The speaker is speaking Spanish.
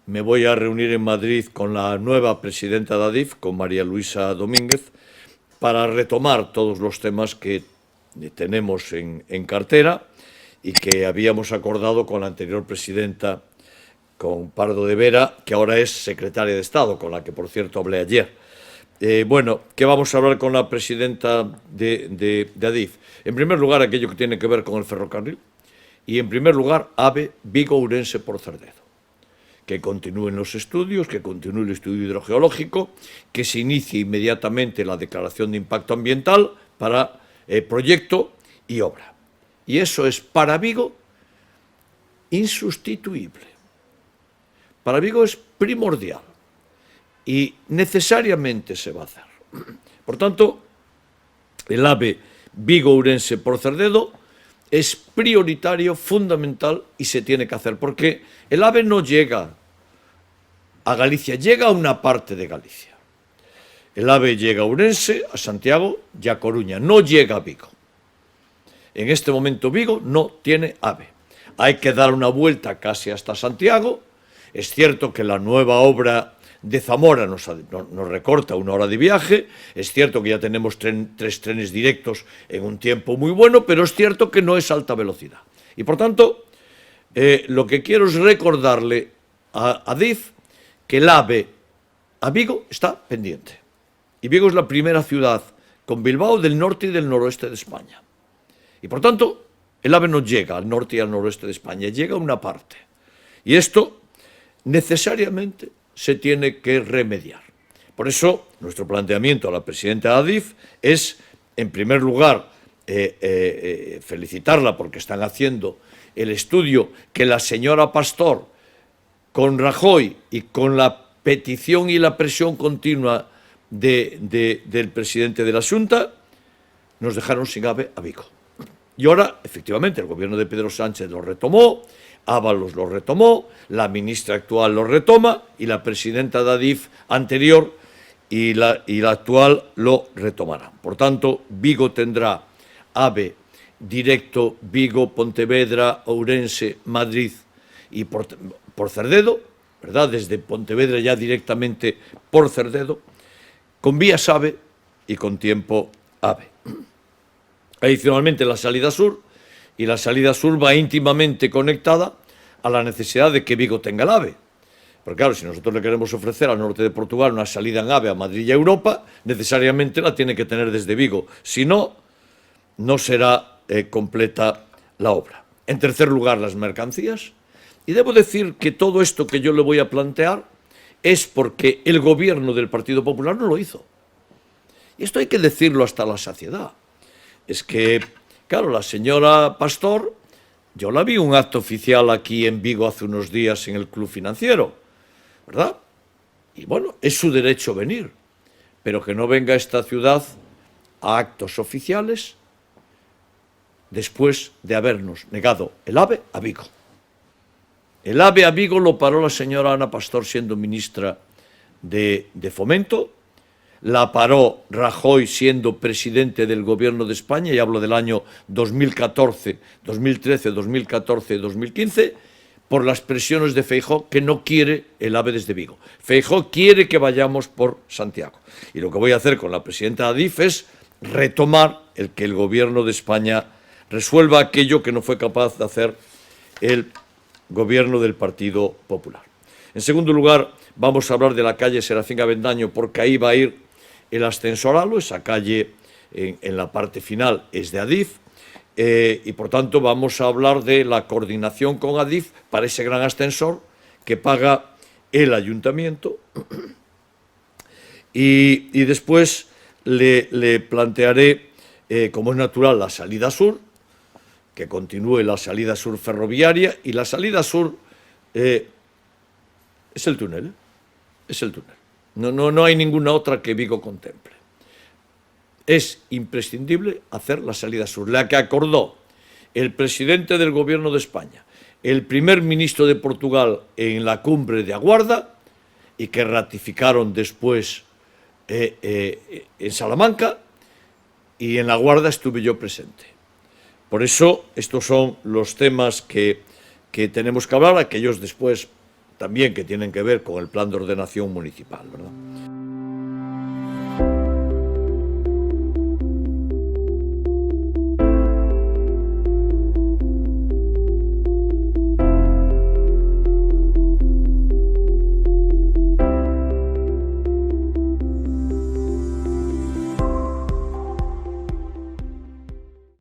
me voy a reunir en Madrid con la nueva presidenta de Adif, con María Luisa Domínguez, para retomar todos los temas que tenemos en cartera y que habíamos acordado con la anterior presidenta, con Pardo de Vera, que ahora es secretaria de Estado, con la que, por cierto, hablé ayer. Bueno, ¿qué vamos a hablar con la presidenta de Adif? En primer lugar, aquello que tiene que ver con el ferrocarril y, en primer lugar, AVE Vigo-Ourense por Cerdedo. Que continúen los estudios, que continúe el estudio hidrogeológico, que se inicie inmediatamente la declaración de impacto ambiental para proyecto y obra. Y eso es para Vigo insustituible. Para Vigo es primordial y necesariamente se va a hacer. Por tanto, el AVE Vigo-Ourense por Cerdedo es prioritario, fundamental y se tiene que hacer, porque el AVE no llega a Galicia, llega a una parte de Galicia. El AVE llega a Ourense, a Santiago y a Coruña, no llega a Vigo. En este momento Vigo no tiene AVE. Hay que dar una vuelta casi hasta Santiago. Es cierto que la nueva obra de Zamora nos recorta 1 hora de viaje, es cierto que ya tenemos 3 trenes directos en un tiempo muy bueno, pero es cierto que no es alta velocidad. Y por tanto, lo que quiero es recordarle a Adif que el AVE a Vigo está pendiente. Y Vigo es la primera ciudad con Bilbao del norte y del noroeste de España. Y por tanto, el AVE no llega al norte y al noroeste de España, llega a una parte. Y esto necesariamente se tiene que remediar. Por eso, nuestro planteamiento a la presidenta de Adif es, en primer lugar, felicitarla porque están haciendo el estudio que la señora Pastor, con Rajoy y con la petición y la presión continua del presidente de la Xunta, nos dejaron sin AVE a Vigo. Y ahora, efectivamente, el gobierno de Pedro Sánchez lo retomó, Ábalos lo retomó, la ministra actual lo retoma y la presidenta de Adif anterior y la actual lo retomarán. Por tanto, Vigo tendrá AVE directo Vigo, Pontevedra, Ourense, Madrid y por Cerdedo, ¿verdad? Desde Pontevedra ya directamente por Cerdedo, con vías AVE y con tiempo AVE. Adicionalmente, la salida sur, y la salida sur va íntimamente conectada a la necesidad de que Vigo tenga el AVE. Porque claro, si nosotros le queremos ofrecer al norte de Portugal una salida en AVE a Madrid y a Europa, necesariamente la tiene que tener desde Vigo. Si no, no será completa la obra. En tercer lugar, las mercancías. Y debo decir que todo esto que yo le voy a plantear es porque el gobierno del Partido Popular no lo hizo. Y esto hay que decirlo hasta la saciedad. Es que, claro, la señora Pastor, yo la vi un acto oficial aquí en Vigo hace unos días en el Club Financiero, ¿verdad? Y bueno, es su derecho venir, pero que no venga a esta ciudad a actos oficiales después de habernos negado el AVE a Vigo. El AVE a Vigo lo paró la señora Ana Pastor siendo ministra de Fomento, la paró Rajoy siendo presidente del Gobierno de España, y hablo del año 2014, 2013, 2014, 2015, por las presiones de Feijóo, que no quiere el AVE desde Vigo. Feijóo quiere que vayamos por Santiago. Y lo que voy a hacer con la presidenta de Adif es retomar el que el Gobierno de España resuelva aquello que no fue capaz de hacer el Gobierno del Partido Popular. En segundo lugar, vamos a hablar de la calle Serafín Avendaño, porque ahí va a ir el ascensor Halo, esa calle en la parte final es de Adif, y por tanto vamos a hablar de la coordinación con Adif para ese gran ascensor que paga el ayuntamiento. Y después le plantearé, como es natural, la salida sur, que continúe la salida sur ferroviaria, y la salida sur es el túnel, es el túnel. No hay ninguna otra que Vigo contemple. Es imprescindible hacer la salida sur, la que acordó el presidente del Gobierno de España, el primer ministro de Portugal en la cumbre de Aguarda y que ratificaron después en Salamanca, y en la Aguarda estuve yo presente. Por eso, estos son los temas que tenemos que hablar, aquellos después también que tienen que ver con el plan de ordenación municipal, ¿verdad?